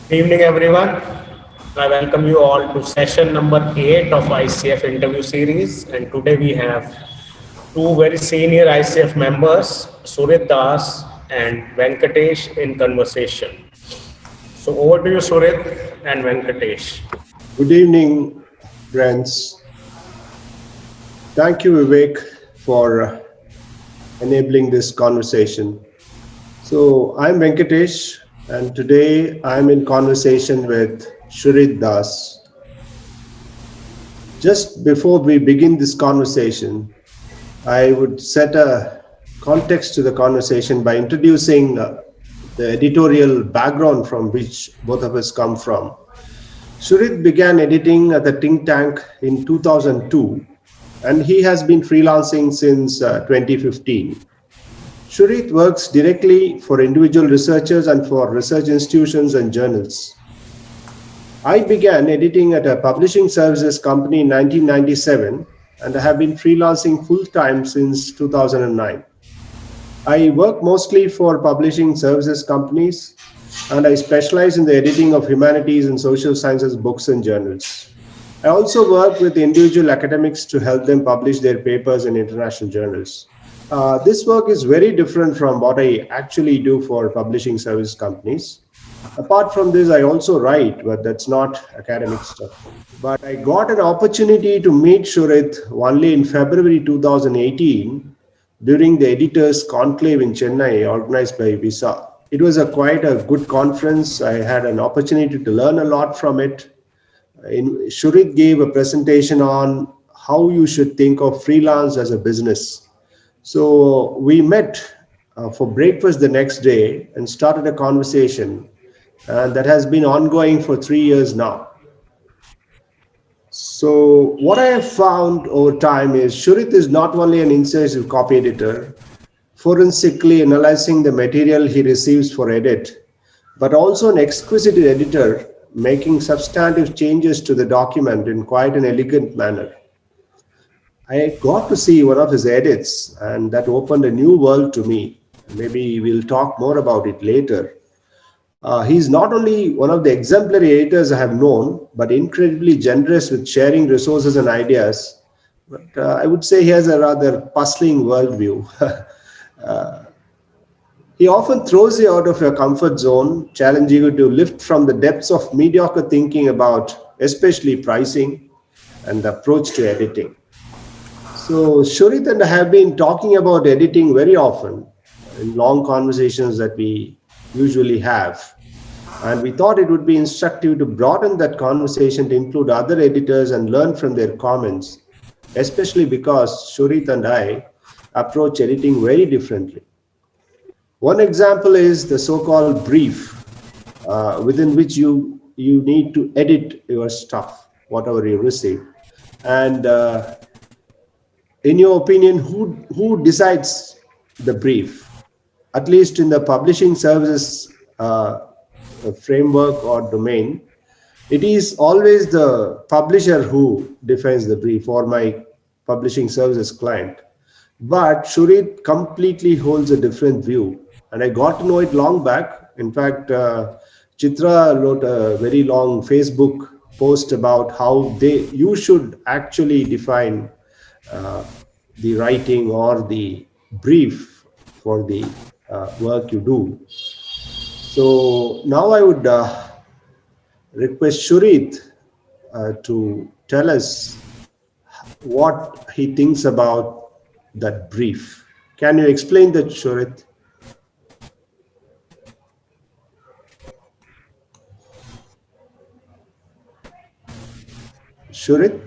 Good evening, everyone. I welcome you all to session number 8 of ICF interview series. And today we have two very senior ICF members, Surit Das and Venkatesh, in conversation. So over to you, Surit and Venkatesh. Good evening, friends. Thank you, Vivek, for enabling this conversation. So, I'm Venkatesh, and today I'm in conversation with Surit Das. Just before we begin this conversation, I would set a context to the conversation by introducing the editorial background from which both of us come from. Surit began editing at the think tank in 2002, and he has been freelancing since 2015. Surit works directly for individual researchers and for research institutions and journals. I began editing at a publishing services company in 1997, and I have been freelancing full time since 2009. I work mostly for publishing services companies, and I specialize in the editing of humanities and social sciences books and journals. I also work with individual academics to help them publish their papers in international journals. This work is very different from what I actually do for publishing service companies. Apart from this, I also write, but that's not academic stuff. But I got an opportunity to meet Surit only in February 2018 during the editors' conclave in Chennai organized by Visa. It was quite a good conference. I had an opportunity to learn a lot from it. Surit gave a presentation on how you should think of freelance as a business. So we met for breakfast the next day and started a conversation, and that has been ongoing for 3 years now. So what I have found over time is Surit is not only an incisive copy editor, forensically analyzing the material he receives for edit, but also an exquisite editor making substantive changes to the document in quite an elegant manner. I got to see one of his edits, and that opened a new world to me. Maybe we'll talk more about it later. He's not only one of the exemplary editors I have known, but incredibly generous with sharing resources and ideas. But I would say he has a rather puzzling worldview. He often throws you out of your comfort zone, challenging you to lift from the depths of mediocre thinking about, especially pricing and the approach to editing. So, Shurit and I have been talking about editing very often in long conversations that we usually have. And we thought it would be instructive to broaden that conversation to include other editors and learn from their comments, especially because Shurit and I approach editing very differently. One example is the so-called brief, within which you need to edit your stuff, whatever you receive. And in your opinion, who decides the brief? At least in the publishing services framework or domain, it is always the publisher who defines the brief, or my publishing services client. But Shurit completely holds a different view, and I got to know it long back. In fact, Chitra wrote a very long Facebook post about how you should actually define the writing or the brief for the work you do. So now I would request Shurit to tell us what he thinks about that brief. Can you explain that, Shurit? Shurit?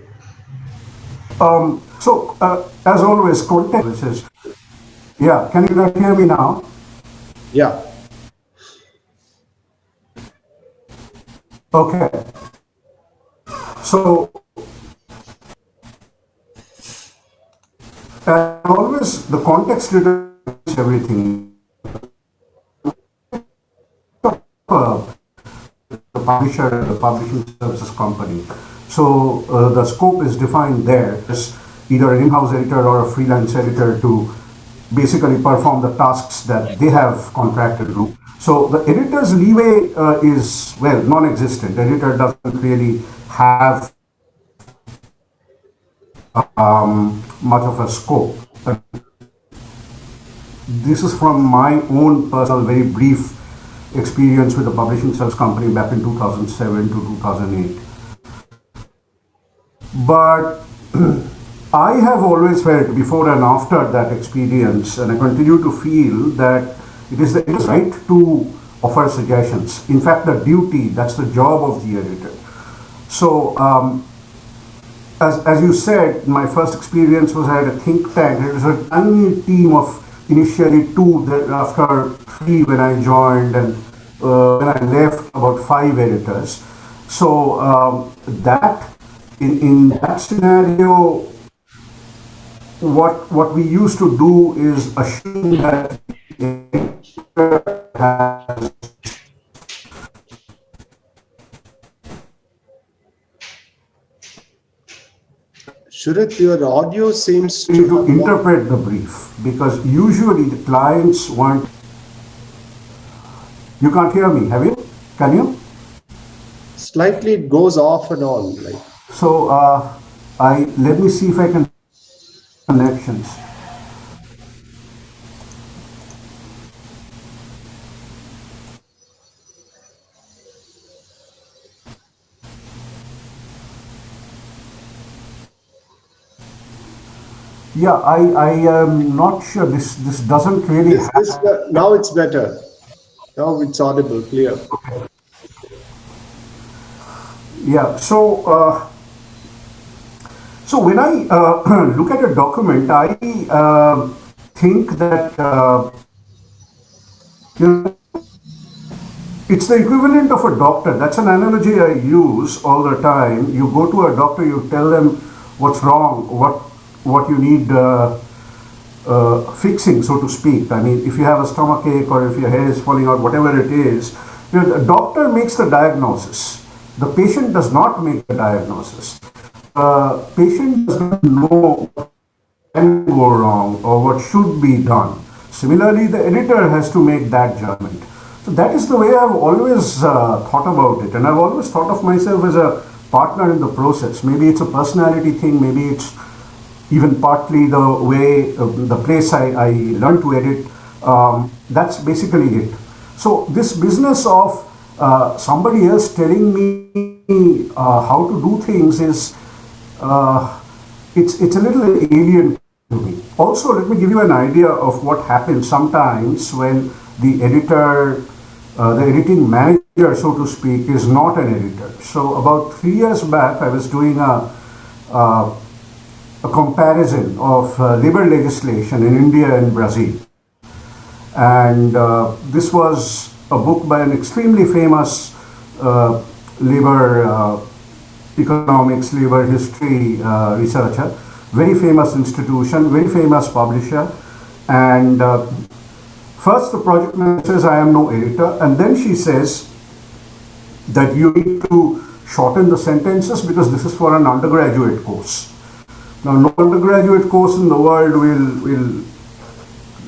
As always, context, which is, yeah, can you not hear me now? Yeah. Okay. So, as always, the context determines everything. The publisher, the publishing services company. So the scope is defined there as either an in-house editor or a freelance editor to basically perform the tasks that they have contracted to do. So the editor's leeway is, well, non-existent. The editor doesn't really have much of a scope. This is from my own personal, very brief experience with the publishing service company back in 2007 to 2008. But I have always felt before and after that experience, and I continue to feel that it is the editor's right to offer suggestions. In fact, the duty, that's the job of the editor. So, as you said, my first experience was at a think tank. It was a tiny team of initially two, then after three when I joined, and when I left, about 5 editors. So that in that scenario, what we used to do is assume that the editor has Surit, your audio seems to to have interpret the brief, because usually the clients want. You can't hear me, have you? Can you? slightly, it goes off and on. Like, So I let me see if I can connections. Yeah, I am not sure. This doesn't really this have. now it's better. Now it's audible, clear. Yeah. So when I look at a document, I think that you know, it's the equivalent of a doctor. That's an analogy I use all the time. You go to a doctor, you tell them what's wrong, what you need fixing, so to speak. I mean, if you have a stomach ache or if your hair is falling out, whatever it is, the doctor makes the diagnosis. The patient does not make the diagnosis. Patient does not know what can go wrong or what should be done. Similarly, the editor has to make that judgment. So that is the way I've always thought about it, and I've always thought of myself as a partner in the process. Maybe it's a personality thing, maybe it's even partly the way, the place I learned to edit. That's basically it. So this business of somebody else telling me how to do things is it's a little alien to me. Also, let me give you an idea of what happens sometimes when the editor, the editing manager, so to speak, is not an editor. So about 3 years back, I was doing a comparison of labor legislation in India and Brazil. And this was a book by an extremely famous labor economics, labor history researcher, very famous institution, very famous publisher. And first the project manager says, I am no editor. And then she says that you need to shorten the sentences because this is for an undergraduate course. Now, no undergraduate course in the world will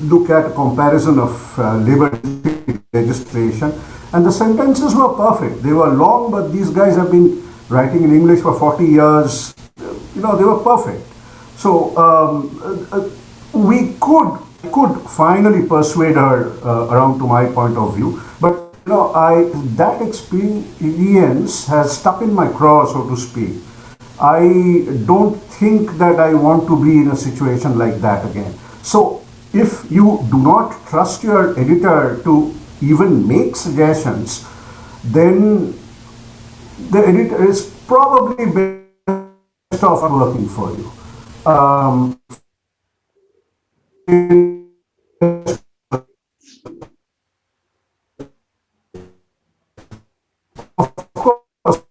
look at a comparison of labor legislation, and the sentences were perfect. They were long, but these guys have been writing in English for 40 years. They were perfect. So we could finally persuade her around to my point of view, but that experience has stuck in my craw, so to speak. I don't think that I want to be in a situation like that again. So if you do not trust your editor to even make suggestions, then the editor is probably best off working for you. Of course,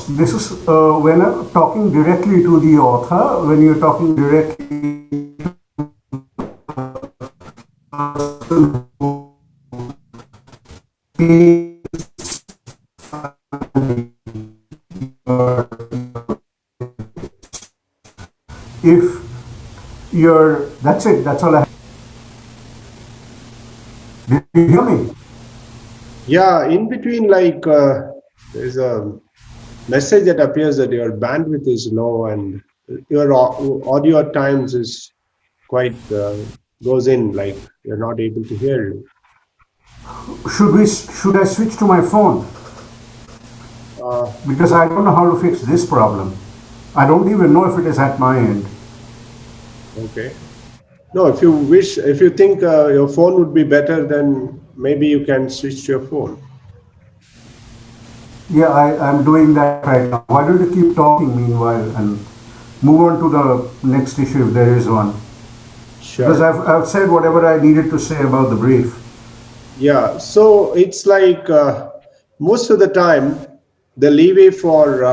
this is when I'm talking directly to the author, when you're talking directly if that's it, that's all I have. Did you hear me? Yeah, in between, there's a message that appears that your bandwidth is low and your audio at times is quite goes in, like you're not able to hear you. Should I switch to my phone? Uh, Because I don't know how to fix this problem. I don't even know if it is at my end. okay. No, if you wish, if you think your phone would be better, then maybe you can switch to your phone. Yeah, I'm doing that right now. Why don't you keep talking meanwhile and move on to the next issue if there is one? Because Sure. I've said whatever I needed to say about the brief. Yeah. So it's like most of the time, the leeway for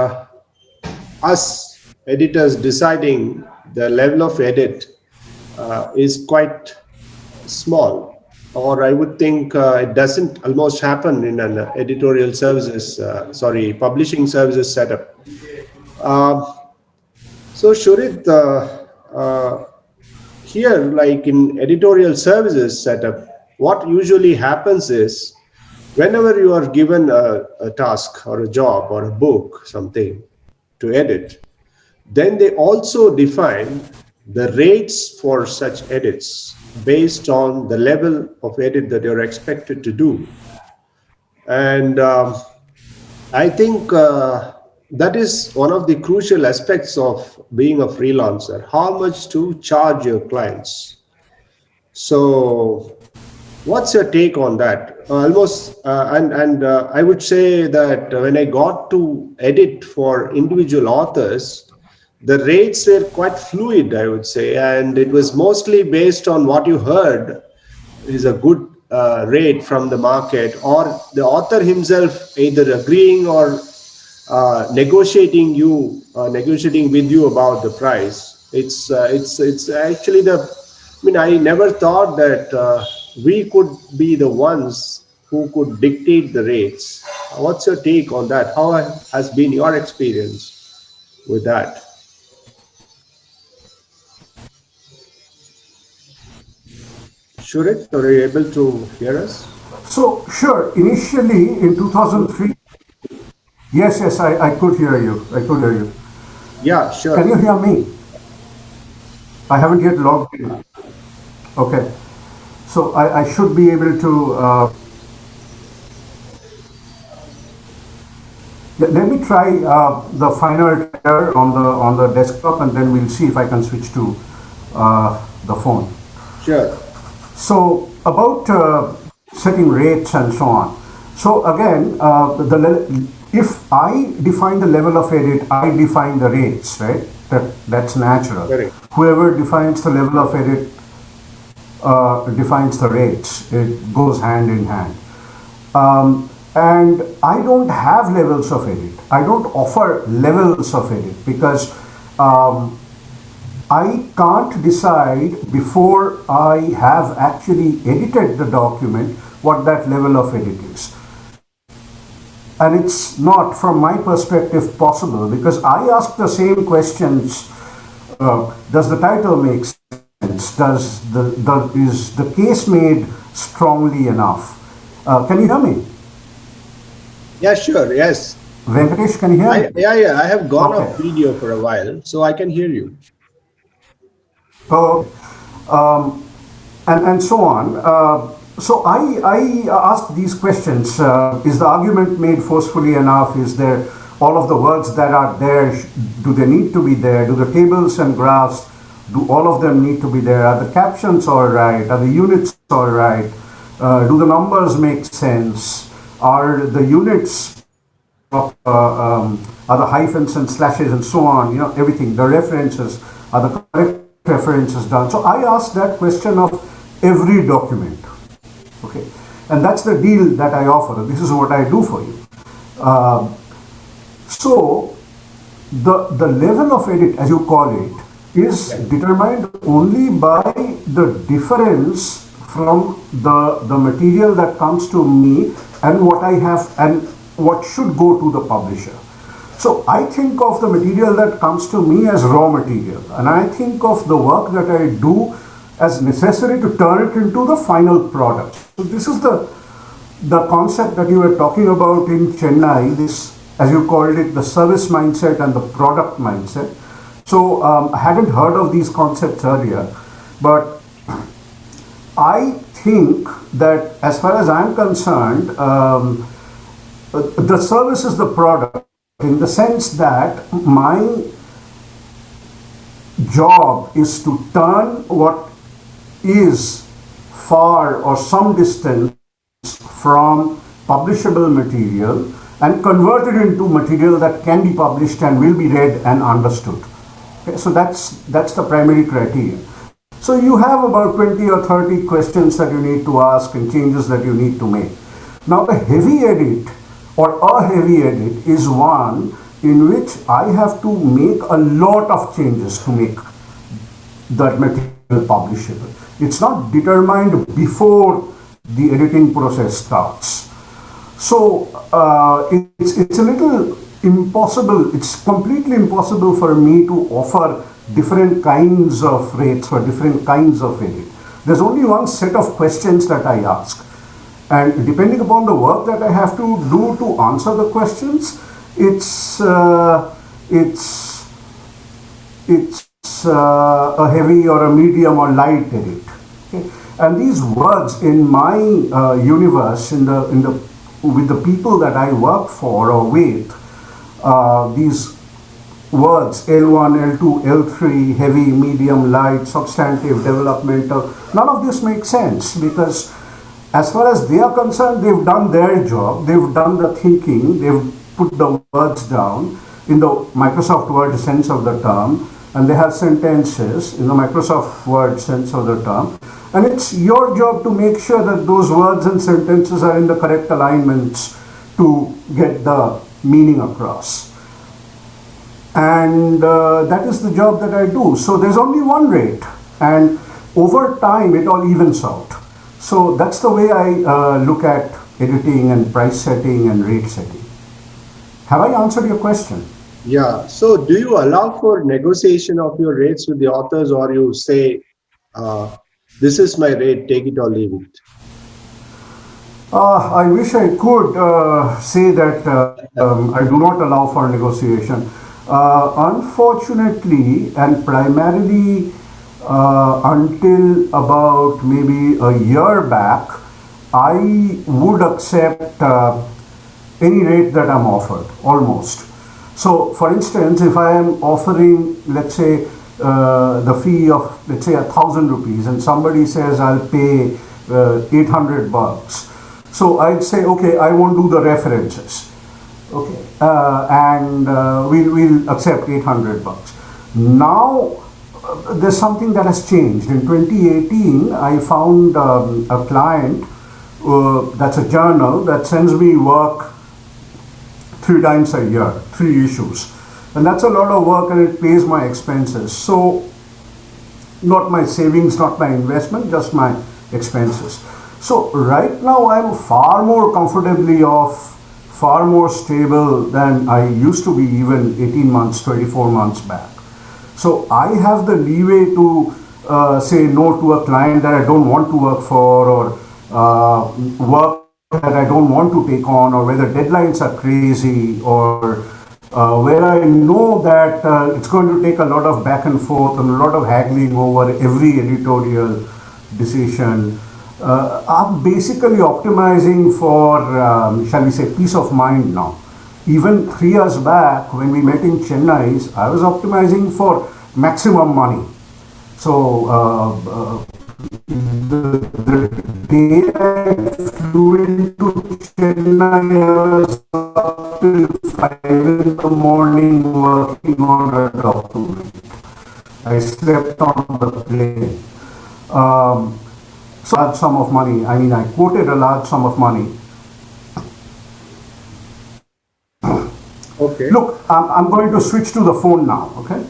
us editors deciding the level of edit is quite small, or I would think it doesn't almost happen in an editorial services, publishing services setup. Uh, so, Shurit, here, like in editorial services setup, what usually happens is whenever you are given a task or a job or a book, something to edit, then they also define the rates for such edits based on the level of edit that you're expected to do. And I think that is one of the crucial aspects of being a freelancer, how much to charge your clients. So, what's your take on that? Almost, and I would say that when I got to edit for individual authors, the rates were quite fluid, I would say, and it was mostly based on what you heard is a good rate from the market, or the author himself either agreeing or negotiating with you about the price. It's actually the. I mean, I never thought that we could be the ones who could dictate the rates. What's your take on that? How has been your experience with that? Shurit, are you able to hear us? So, sure, initially in 2003, yes, yes, I could hear you. I could hear you. Yeah, Can you sure. hear me? I haven't yet logged in. Okay. So I should be able to. Let me try the final tier on the desktop, and then we'll see if I can switch to the phone. Sure. So about setting rates and so on. So again, if I define the level of edit, I define the rates, right? That's natural. Correct. Whoever defines the level of edit defines the rates. It goes hand in hand. And I don't have levels of edit. I don't offer levels of edit because um, I can't decide before I have actually edited the document what that level of edit is. And it's not, from my perspective, possible because I ask the same questions. Does the title make sense? Is the case made strongly enough? Can you hear me? Yeah, sure. Yes. Venkatesh, can you hear me? Yeah. I have gone Okay. off video for a while, so I can hear you. Oh, and so on. So I ask these questions. Is the argument made forcefully enough? Is there all of the words that are there? Do they need to be there? Do the tables and graphs, do all of them need to be there? Are the captions all right? Are the units all right? Do the numbers make sense? Are the units are the hyphens and slashes and so on, everything, the references, are the correct references done? So I ask that question of every document, okay? And that's the deal that I offer. This is what I do for you. So the level of edit, as you call it, is determined only by the difference from the material that comes to me and what I have and what should go to the publisher. So I think of the material that comes to me as raw material, and I think of the work that I do as necessary to turn it into the final product. So this is the the concept that you were talking about in Chennai, this, as you called it, the service mindset and the product mindset. So I hadn't heard of these concepts earlier, but I think that as far as I'm concerned, the service is the product in the sense that my job is to turn what is far or some distance from publishable material and convert it into material that can be published and will be read and understood. Okay, so that's the primary criteria. So you have about 20 or 30 questions that you need to ask and changes that you need to make. Now a heavy edit or a heavy edit is one in which I have to make a lot of changes to make that material publishable. It's not determined before the editing process starts. So it's a little impossible, it's completely impossible for me to offer different kinds of rates for different kinds of edit. There's only one set of questions that I ask. And depending upon the work that I have to do to answer the questions, it's a heavy or a medium or light edit. Okay? And these words in my universe, with the people that I work for or with, these words L1, L2, L3, heavy, medium, light, substantive, developmental, none of this makes sense because as far as they are concerned, they've done their job, they've done the thinking, they've put the words down in the Microsoft Word sense of the term, and they have sentences in the Microsoft Word sense of the term, and it's your job to make sure that those words and sentences are in the correct alignments to get the meaning across. And that is the job that I do. So there's only one rate, and over time it all evens out. So that's the way I look at editing and price setting and rate setting. Have I answered your question? Yeah. So do you allow for negotiation of your rates with the authors, or you say, this is my rate, take it or leave it? I wish I could say that I do not allow for negotiation. Unfortunately, and primarily until about maybe a year back, I would accept any rate that I'm offered, almost. So, for instance, if I am offering, let's say, the fee of, let's say, 1,000 rupees, and somebody says I'll pay 800 bucks. So I'd say, okay, I won't do the references. Okay, and we'll accept 800 bucks. Now, there's something that has changed. In 2018, I found a client that's a journal that sends me work 3 times a year, 3 issues. And that's a lot of work and it pays my expenses. So, not my savings, not my investment, just my expenses. So, right now I'm far more comfortably off, far more stable than I used to be even 18 months, 24 months back. So I have the leeway to say no to a client that I don't want to work for, or work that I don't want to take on, or where the deadlines are crazy, or where I know that it's going to take a lot of back and forth and a lot of haggling over every editorial decision. I'm basically optimizing for, shall we say, peace of mind now. Even 3 years back, when we met in Chennai, I was optimizing for maximum money. So the day I flew into Chennai, I was up till 5 in the morning working on a document. I slept on the plane. So large sum of money. I mean, I quoted a large sum of money. Okay. Look, I'm going to switch to the phone now, okay?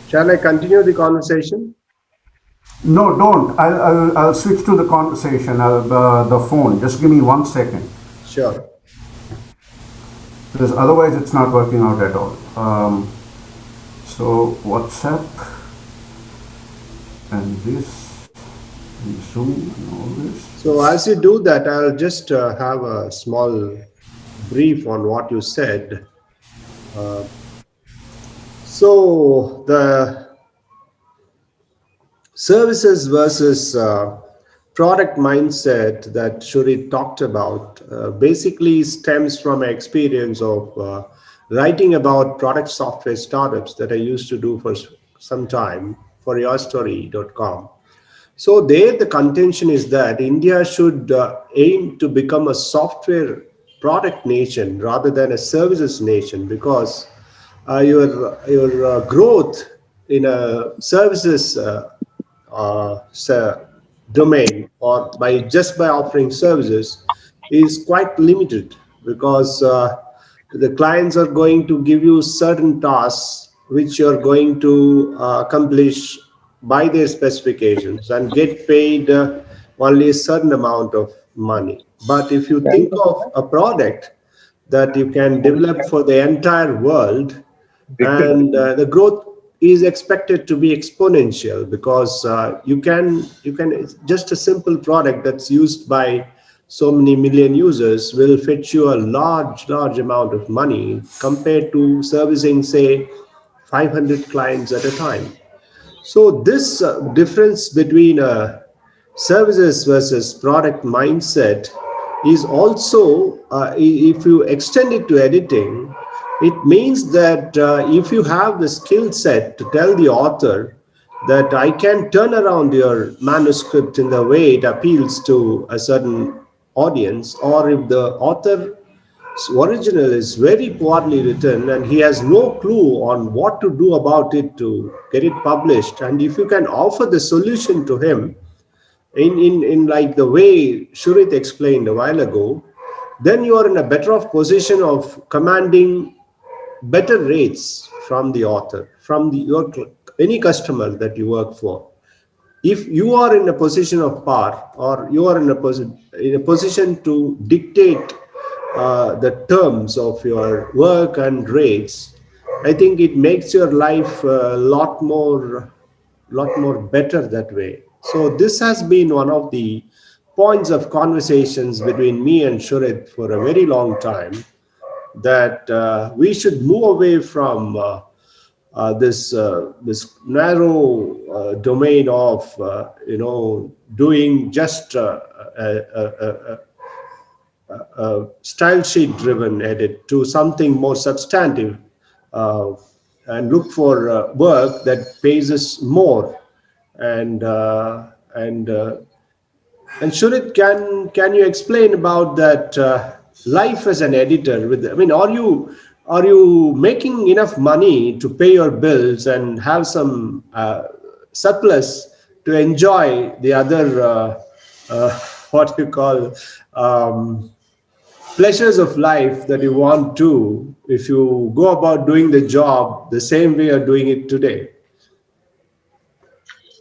Shall I continue the conversation? No, don't. I'll switch to the conversation, the phone. Just give me 1 second. Sure. Because otherwise it's not working out at all. So WhatsApp and this. and Zoom and all this. So as you do that, I'll just have a small brief on what you said. Uh, so the services versus product mindset that Shuri talked about basically stems from an experience of writing about product software startups that I used to do for some time for yourstory.com. So there, the contention is that India should aim to become a software product nation rather than a services nation, because your growth in a services domain, or by just by offering services, is quite limited, because the clients are going to give you certain tasks which you're going to accomplish by their specifications and get paid only a certain amount of money. But if you think of a product that you can develop for the entire world, and the growth is expected to be exponential, because you can it's just a simple product that's used by so many million users will fetch you a large amount of money compared to servicing, say, 500 clients at a time. So this difference between services versus product mindset is also, if you extend it to editing, it means that if you have the skill set to tell the author that I can turn around your manuscript in the way it appeals to a certain audience, or if the author original is very poorly written and he has no clue on what to do about it to get it published, and if you can offer the solution to him in like the way Shurit explained a while ago, then you are in a better off position of commanding better rates from the author, from any customer that you work for. If you are in a position of power, or you are in a position to dictate the terms of your work and rates, I think it makes your life a lot more better that way. So this has been one of the points of conversations between me and Shurit for a very long time, that we should move away from this narrow domain of doing just style sheet driven edit to something more substantive, uh, and look for work that pays us more. And uh, and uh, and Shurit, can you explain about that life as an editor? I mean, are you making enough money to pay your bills and have some surplus to enjoy the other what you call um, pleasures of life that you want to, if you go about doing the job the same way you're doing it today?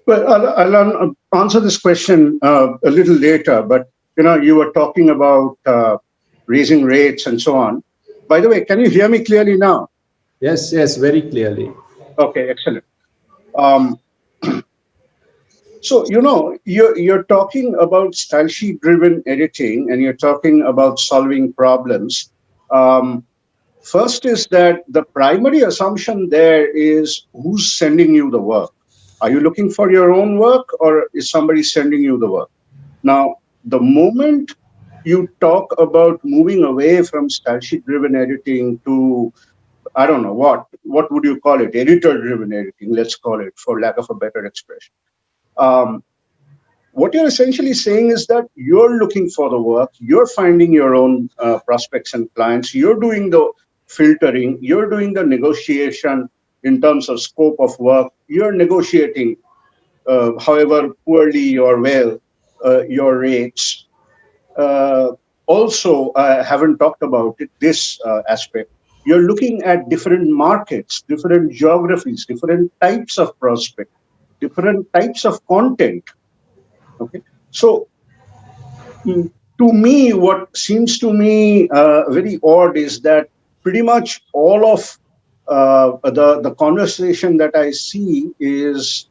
Well, I'll answer this question a little later, but you were talking about raising rates and so on. By the way, can you hear me clearly now? Yes, yes, very clearly. Okay, excellent. Um, so you're talking about style sheet driven editing, and you're talking about solving problems. Um, First is that the primary assumption there is who's sending you the work. Are you looking for your own work, or is somebody sending you the work? Now, the moment you talk about moving away from style sheet driven editing to, I don't know, what would you call it? Editor driven editing, let's call it, for lack of a better expression. Um, what you're essentially saying is that you're looking for the work, you're finding your own prospects and clients, you're doing the filtering, you're doing the negotiation in terms of scope of work, you're negotiating, however poorly or well, your rates. Uh, Also, I haven't talked about it, this aspect. You're looking at different markets, different geographies, different types of prospect, different types of content. Okay, so Mm, to me, what seems to me very odd is that pretty much all of the conversation that I see is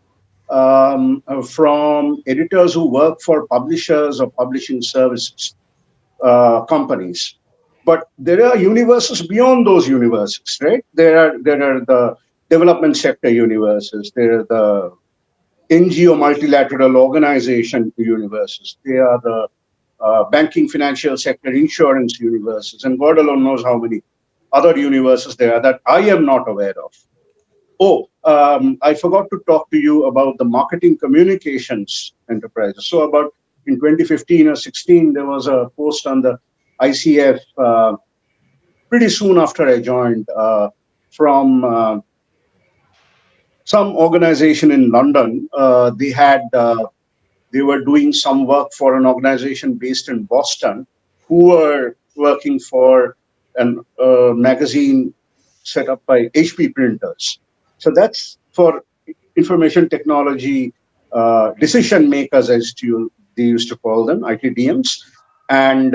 from editors who work for publishers or publishing services companies. But there are universes beyond those universes, right? There are the development sector universes. There are the NGO multilateral organization universes. They are the banking, financial sector, insurance universes, and God alone knows how many other universes there are that I am not aware of. Oh, I forgot to talk to you about the marketing communications enterprises. So about in 2015 or 16, there was a post on the ICF pretty soon after I joined from some organization in London. They were doing some work for an organization based in Boston who were working for an magazine set up by HP printers. So that's for information technology decision makers, they used to call them, ITDMs. And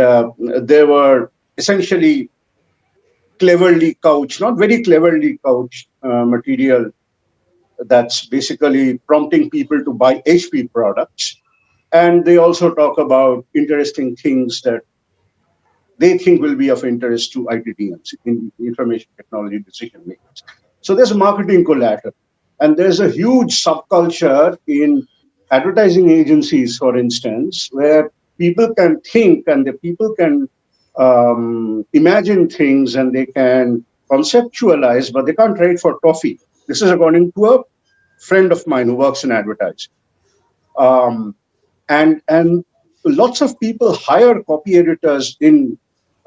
they were essentially cleverly couched, not very cleverly couched material that's basically prompting people to buy HP products. And they also talk about interesting things that they think will be of interest to ITDMs, in information technology decision makers. So there's a marketing collateral. And there's a huge subculture in advertising agencies, for instance, where people can think and the people can imagine things and they can conceptualize, but they can't write for toffee. This is according to a friend of mine who works in advertising. Um, and lots of people hire copy editors in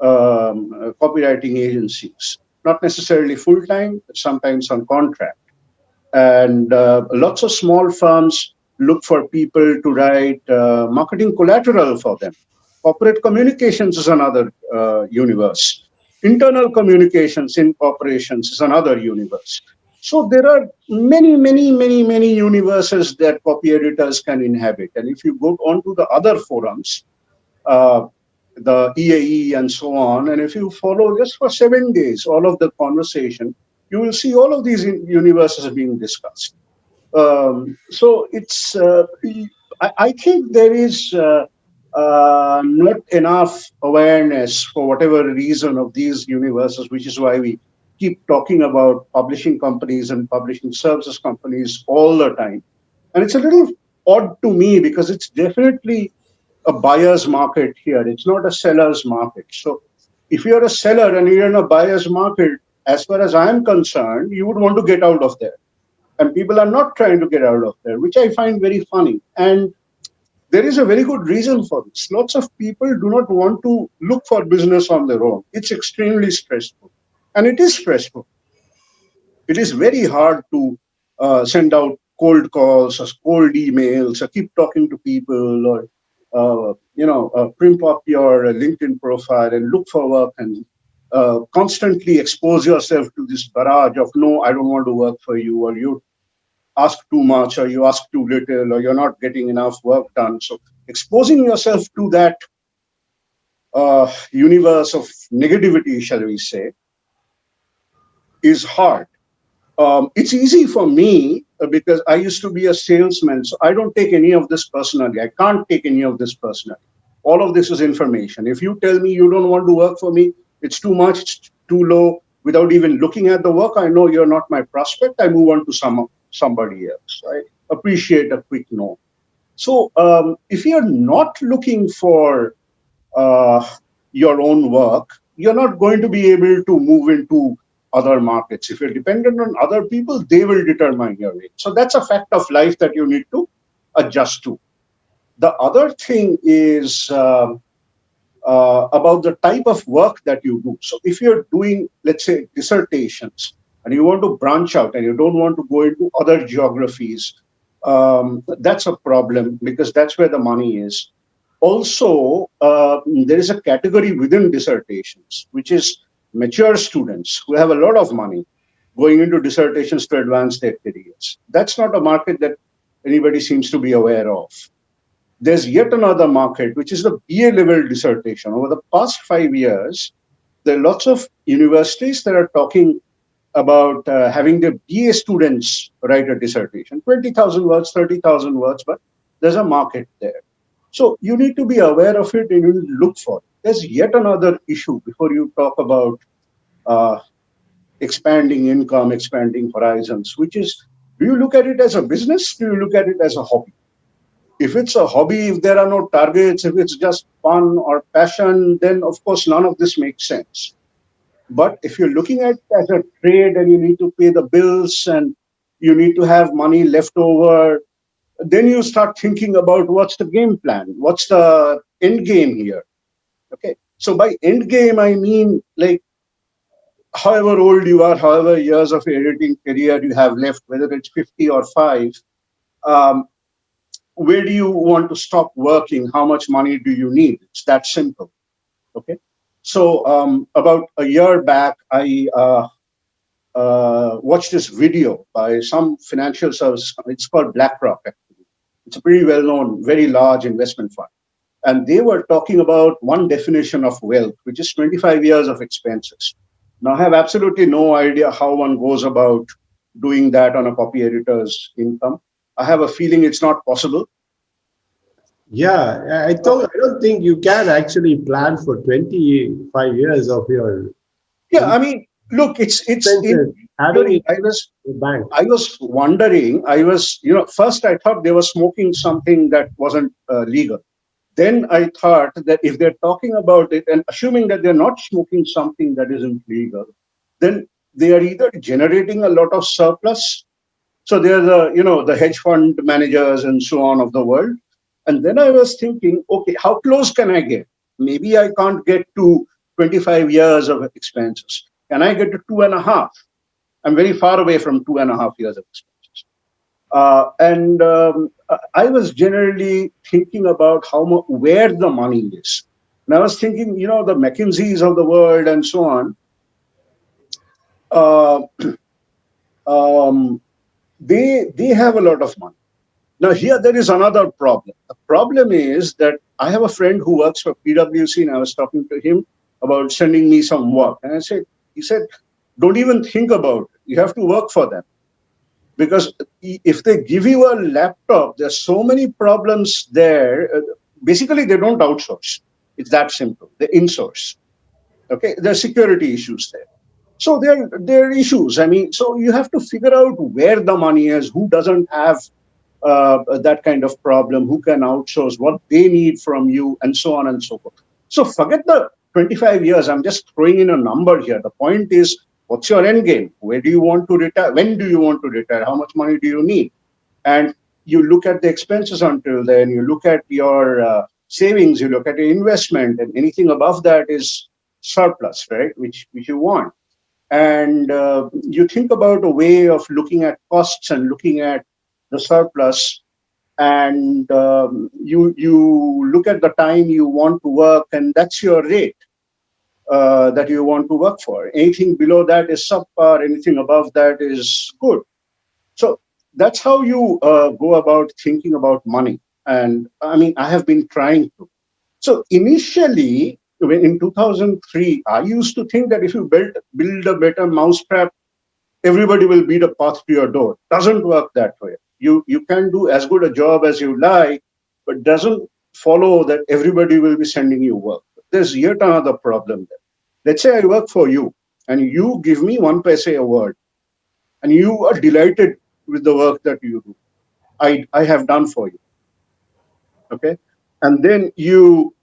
copywriting agencies, not necessarily full time, but sometimes on contract. And lots of small firms look for people to write marketing collateral for them. Corporate communications is another universe. Internal communications in corporations is another universe. So there are many universes that copy editors can inhabit. And if you go on to the other forums, uh, the EAE and so on, and if you follow just for 7 days all of the conversation, you will see all of these universes being discussed. So it's I think there is not enough awareness for whatever reason of these universes, which is why we keep talking about publishing companies and publishing services companies all the time. And it's a little odd to me because it's definitely a buyer's market here. It's not a seller's market. So if you're a seller and you're in a buyer's market, as far as I'm concerned, you would want to get out of there. And people are not trying to get out of there, which I find very funny. And there is a very good reason for this. Lots of people do not want to look for business on their own. It's extremely stressful. And it is stressful. It is very hard to send out cold calls or cold emails or keep talking to people or print up your LinkedIn profile and look for work and constantly expose yourself to this barrage of no, I don't want to work for you, or you ask too much, or you ask too little, or you're not getting enough work done. So exposing yourself to that universe of negativity, shall we say, is hard. It's easy for me because I used to be a salesman, so I don't take any of this personally. I can't take any of this personally. All of this is information. If you tell me you don't want to work for me, it's too much, it's too low, without even looking at the work, I know you're not my prospect. I move on to somebody else. I appreciate a quick no. So if you're not looking for uh, your own work, you're not going to be able to move into other markets. If you're dependent on other people, they will determine your rate. So that's a fact of life that you need to adjust to. The other thing is about the type of work that you do. So if you're doing, let's say, dissertations, and you want to branch out and you don't want to go into other geographies, that's a problem because that's where the money is. Also, there is a category within dissertations, which is mature students who have a lot of money going into dissertations to advance their careers. That's not a market that anybody seems to be aware of. There's yet another market, which is the BA level dissertation. Over the past 5 years, there are lots of universities that are talking about having the BA students write a dissertation, 20,000 words, 30,000 words, but there's a market there. So you need to be aware of it and you need to look for it. There's yet another issue before you talk about uh, expanding income, expanding horizons, which is, do you look at it as a business? Do you look at it as a hobby? If it's a hobby, if there are no targets, if it's just fun or passion, then of course none of this makes sense. But if you're looking at it as a trade and you need to pay the bills and you need to have money left over, then you start thinking about what's the game plan, what's the end game here. Okay. So by end game, I mean like however old you are, however years of editing career you have left, whether it's 50 or 5, um, where do you want to stop working? How much money do you need? It's that simple. Okay. So about a year back, I watched this video by some financial services company. It's called BlackRock, actually. It's a pretty well-known, very large investment fund. And they were talking about one definition of wealth, which is 25 years of expenses. Now, I have absolutely no idea how one goes about doing that on a copy editor's income. I have a feeling it's not possible. Yeah, I don't think you can actually plan for 25 years of your Yeah, I mean, look, it's expenses, having it I was in the bank. I was wondering. First I thought they were smoking something that wasn't legal. Then I thought that if they're talking about it and assuming that they're not smoking something that isn't legal, then they are either generating a lot of surplus. So they're the hedge fund managers and so on of the world. And then I was thinking, okay, how close can I get? Maybe I can't get to 25 years of expenses. Can I get to 2.5? I'm very far away from 2.5 years of expenses. And I was generally thinking about where the money is. And I was thinking, the McKinseys of the world and so on, uh, um, they have a lot of money. Now, here there is another problem. The problem is that I have a friend who works for PwC, and I was talking to him about sending me some work. And he said, don't even think about it. You have to work for them. Because if they give you a laptop, there's so many problems there. Basically, they don't outsource. It's that simple. They insource. Okay, there's security issues there. So there are issues. I mean, so you have to figure out where the money is, who doesn't have that kind of problem, who can outsource, what they need from you, and so on and so forth. So forget the 25 years. I'm just throwing in a number here. The point is, what's your end game? Where do you want to retire? When do you want to retire? How much money do you need? And you look at the expenses until then, you look at your savings, you look at your investment, and anything above that is surplus, right? Which you want. And you think about a way of looking at costs and looking at the surplus, and you look at the time you want to work, and that's your rate that you want to work for. Anything below that is subpar, anything above that is good. So that's how you go about thinking about money. And I mean, I have been trying to. So initially, in 2003, I used to think that if you build a better mousetrap, everybody will beat a path to your door. Doesn't work that way. You can do as good a job as you like, but doesn't follow that everybody will be sending you work. There's yet another problem there. Let's say I work for you and you give me 1 paise a word and you are delighted with the work that you do. I have done for you. Okay. And then you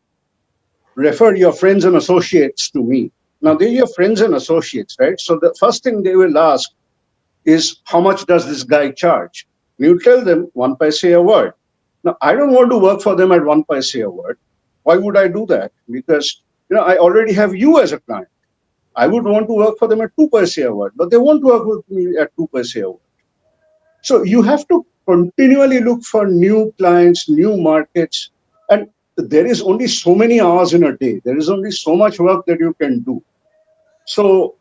refer your friends and associates to me. Now they're your friends and associates, right? So the first thing they will ask is, how much does this guy charge? And you tell them 1 paise a word. Now, I don't want to work for them at 1 paise a word. Why would I do that? Because I already have you as a client. I would want to work for them at 2 paise a word, but they won't work with me at 2 paise a word. So you have to continually look for new clients, new markets, and there is only so many hours in a day. There is only so much work that you can do. So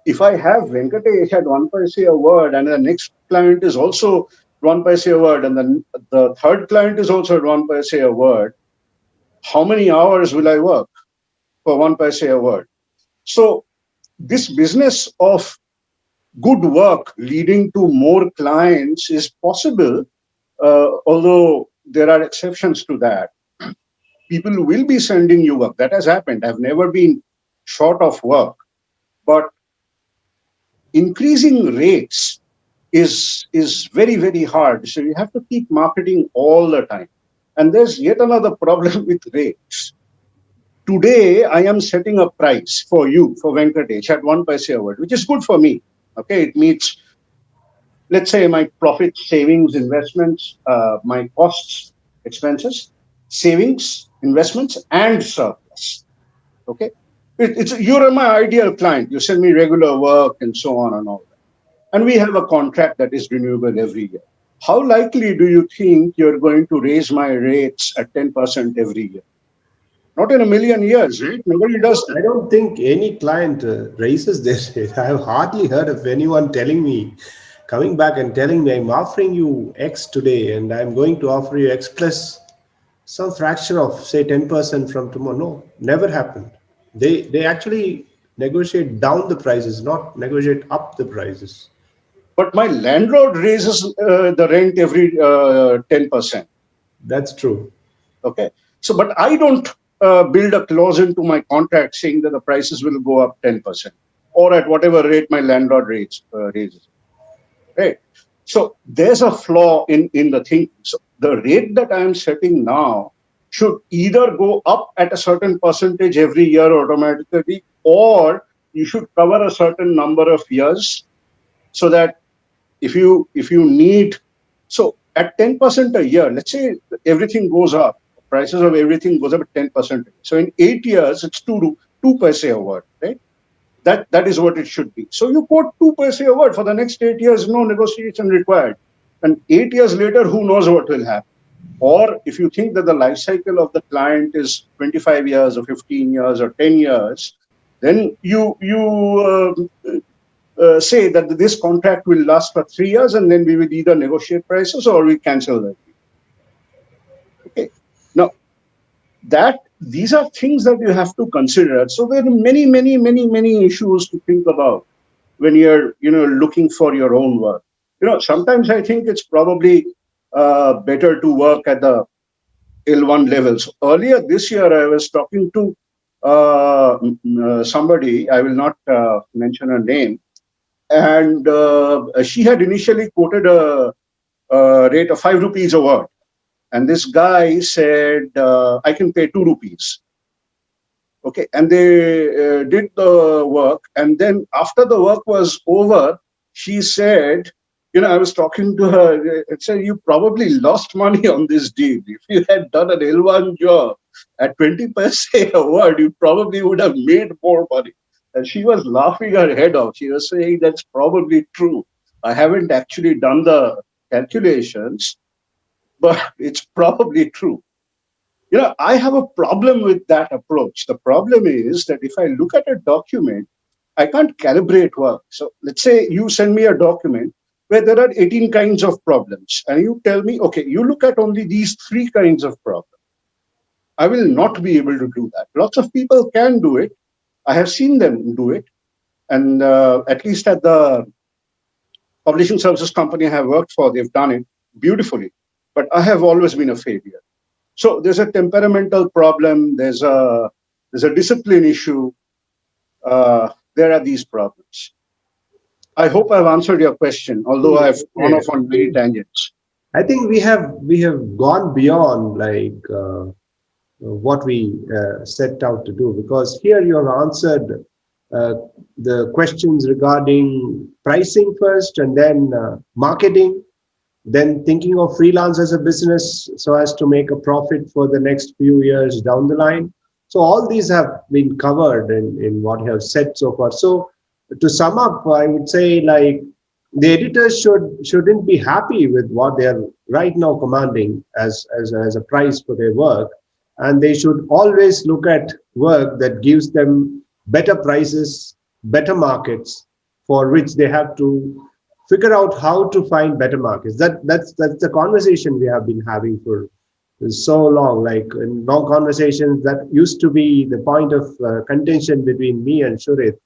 if I have Venkatesh at 1 paise a word, and the next client is also 1 paise a word, and then the third client is also at 1 paise a word, how many hours will I work for 1 paise a word? So this business of good work leading to more clients is possible, although there are exceptions to that. People will be sending you work. That has happened. I've never been short of work, but increasing rates is very, very hard. So you have to keep marketing all the time. And there's yet another problem with rates. Today, I am setting a price for you, for Venkatesh, at 1 paise a word, which is good for me. Okay, it meets, let's say, my profit, savings, investments, my costs, expenses, savings, investments, and surplus. Okay, it's you're my ideal client. You send me regular work and so on and all that, and we have a contract that is renewable every year. How likely do you think you're going to raise my rates at 10% every year? Not in a million years, right? Nobody does that. I don't think any client raises their rate. I've hardly heard of anyone telling me, coming back and telling me, I'm offering you X today and I'm going to offer you X plus some fraction of, say, 10% from tomorrow. No, never happened. They actually negotiate down the prices, not negotiate up the prices. But my landlord raises the rent every 10%. That's true. Okay. So, but I don't build a clause into my contract saying that the prices will go up 10% or at whatever rate my landlord raises. Right. So there's a flaw in the thing. So the rate that I am setting now should either go up at a certain percentage every year automatically, or you should cover a certain number of years, so that if you need, so at 10% a year, let's say everything goes up, prices of everything goes up at 10%. So in 8 years, it's two paise a word, right? That is what it should be. So you quote 2 paise a word for the next 8 years, no negotiation required. And 8 years later, who knows what will happen? Or if you think that the life cycle of the client is 25 years or 15 years or 10 years, then you say that this contract will last for 3 years, and then we will either negotiate prices or we cancel that. Okay. Now, that these are things that you have to consider. So there are many, many, many, many issues to think about when you're looking for your own work. Sometimes I think it's probably better to work at the L1 levels. Earlier this year, I was talking to somebody. I will not mention her name, and she had initially quoted a rate of 5 rupees a word. And this guy said, I can pay 2 rupees. Okay. And they did the work. And then after the work was over, she said, I was talking to her, I said, you probably lost money on this deal. If you had done an L1 job at 20 paise a word, you probably would have made more money. And she was laughing her head off. She was saying, that's probably true. I haven't actually done the calculations, but it's probably true. I have a problem with that approach. The problem is that if I look at a document, I can't calibrate work. So let's say you send me a document where there are 18 kinds of problems, and you tell me, okay, you look at only these 3 kinds of problems. I will not be able to do that. Lots of people can do it. I have seen them do it. And at least at the publishing services company I have worked for, they've done it beautifully. But I have always been a failure. So there's a temperamental problem. There's a discipline issue. There are these problems. I hope I've answered your question, although I've gone off on many tangents. I think we have gone beyond what we set out to do, because here you have answered the questions regarding pricing first, and then marketing, then thinking of freelance as a business so as to make a profit for the next few years down the line. So all these have been covered in what you have said so far. So to sum up, I would say, like, the editors shouldn't be happy with what they are right now commanding as a price for their work, and they should always look at work that gives them better prices, better markets, for which they have to figure out how to find better markets. That's the conversation we have been having for so long. Like, in long conversations that used to be the point of contention between me and Surit.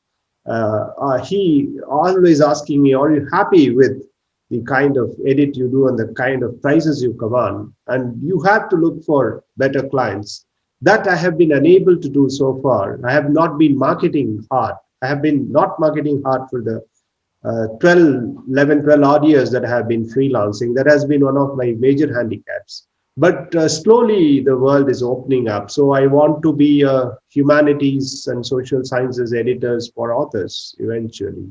he always asking me, "Are you happy with the kind of edit you do and the kind of prices you command? And you have to look for better clients." That I have been unable to do so far. I have not been marketing hard. I have been not marketing hard for the 12 odd years that I have been freelancing. That has been one of my major handicaps. But slowly the world is opening up. So I want to be a humanities and social sciences editors for authors eventually.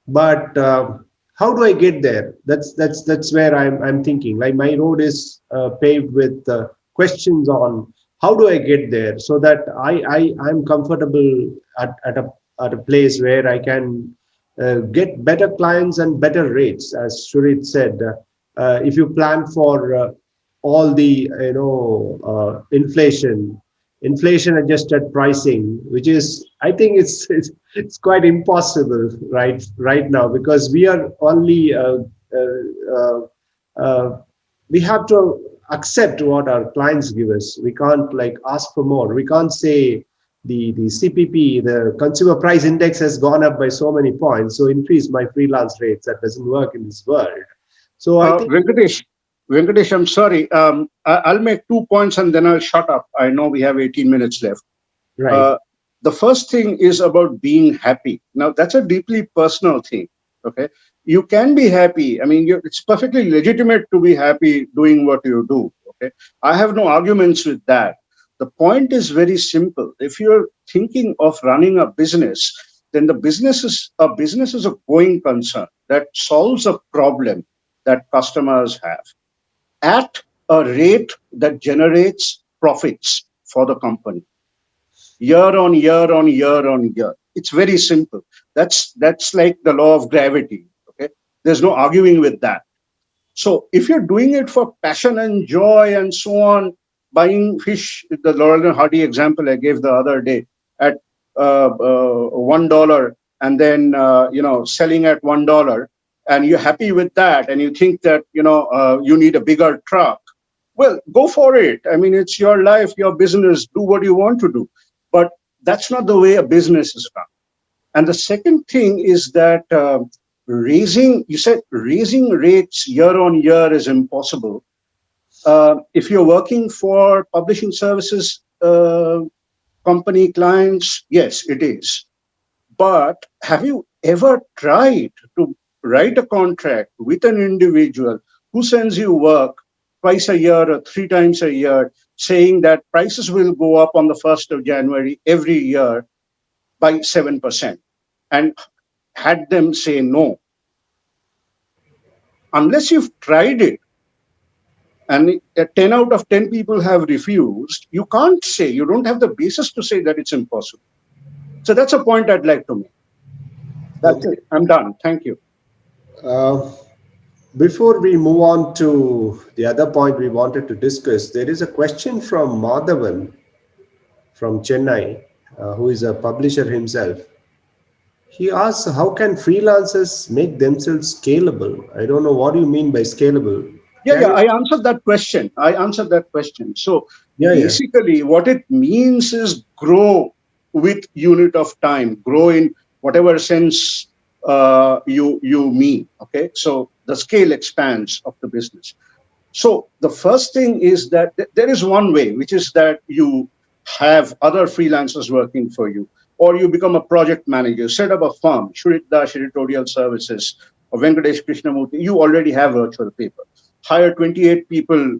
But how do I get there? That's where I'm thinking. Like my road is paved with questions on how do I get there, so that I'm comfortable at a place where I can get better clients and better rates. As Surit said, if you plan for all the inflation adjusted pricing, which is, I think it's quite impossible right now, because we are only uh, uh, we have to accept what our clients give us. We can't like ask for more. We can't say the CPP, the consumer price index, has gone up by so many points, so increase my freelance rates. That doesn't work in this world. So I think, Venkatesh, I'm sorry. I'll make 2 points and then I'll shut up. I know we have 18 minutes left. right. Uh, the first thing is about being happy. Now, that's a deeply personal thing. Okay. You can be happy. I mean, it's perfectly legitimate to be happy doing what you do. Okay. I have no arguments with that. The point is very simple. If you're thinking of running a business, then the business is a going concern that solves a problem that customers have at a rate that generates profits for the company year on year on year on year. It's very simple. That's like the law of gravity. Okay, there's no arguing with that. So if you're doing it for passion and joy and so on, buying fish, the Laurel and Hardy example I gave the other day, at $1, and then selling at $1, and you're happy with that, and you think that you need a bigger truck. Well, go for it. I mean, it's your life, your business. Do what you want to do, but that's not the way a business is run. And the second thing is that you said raising rates year on year is impossible. If you're working for publishing services company clients, yes, it is. But have you ever tried to write a contract with an individual who sends you work twice a year or 3 times a year, saying that prices will go up on the 1st of January every year by 7%, and had them say no? Unless you've tried it, and 10 out of 10 people have refused, you can't say, you don't have the basis to say that it's impossible. So that's a point I'd like to make. That's Okay. it. I'm done. Thank you. Uh, Before we move on to the other point we wanted to discuss, there is a question from Madhavan from Chennai, who is a publisher himself. He asks, how can freelancers make themselves scalable? I don't know what you mean by scalable. Yeah, Can yeah, you? I answered that question. So Yeah, yeah. basically, what it means is grow with unit of time, grow in whatever sense you mean. Okay, so the scale expands of the business. So the first thing is that there is one way, which is that you have other freelancers working for you, or you become a project manager, set up a firm, Surit Das Editorial Services, or Venkatesh Krishnamurti. You already have virtual paper. Hire 28 people,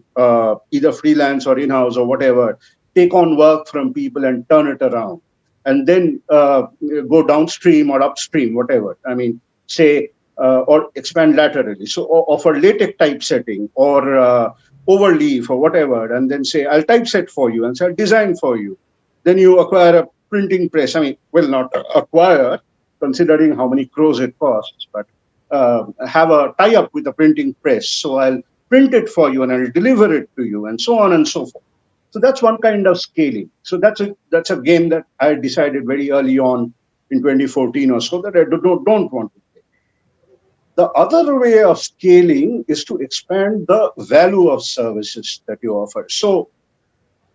either freelance or in-house or whatever, take on work from people and turn it around. And then go downstream or upstream, whatever. I mean, say, or expand laterally. So offer LaTeX typesetting or overleaf or whatever, and then say, I'll typeset for you and say, I'll design for you. Then you acquire a printing press. I mean, well, not acquire, considering how many crores it costs, but have a tie-up with a printing press. So I'll print it for you and I'll deliver it to you, and so on and so forth. So that's one kind of scaling. So that's a game that I decided very early on in 2014 or so that I don't want to. The other way of scaling is to expand the value of services that you offer. So